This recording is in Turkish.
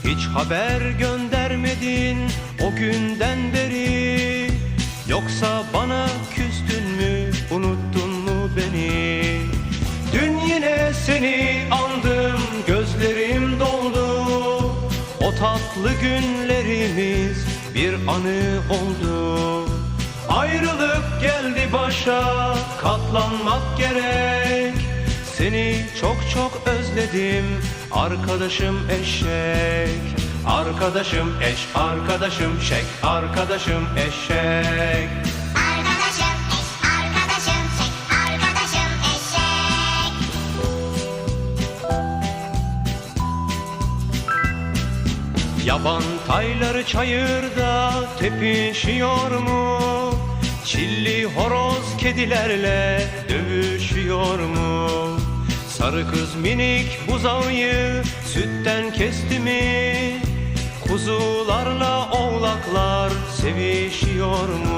Hiç haber göndermedin o günden beri. Yoksa bana küstün mü, unuttun mu beni? Dün yine seni andım, gözlerim doldu. O tatlı günlerimiz bir anı oldu. Ayrılık geldi başa, katlanmak gerek. Seni çok çok özledim, arkadaşım eşek. Arkadaşım eş, arkadaşım şek, arkadaşım eşek. Arkadaşım eş, arkadaşım şek, arkadaşım eşek. Yaban tayları çayırda tepişiyor mu? Çilli horoz kedilerle dövüşüyor mu? Sarı kız minik buzağıyı sütten kesti mi? Kuzularla oğlaklar sevişiyor mu?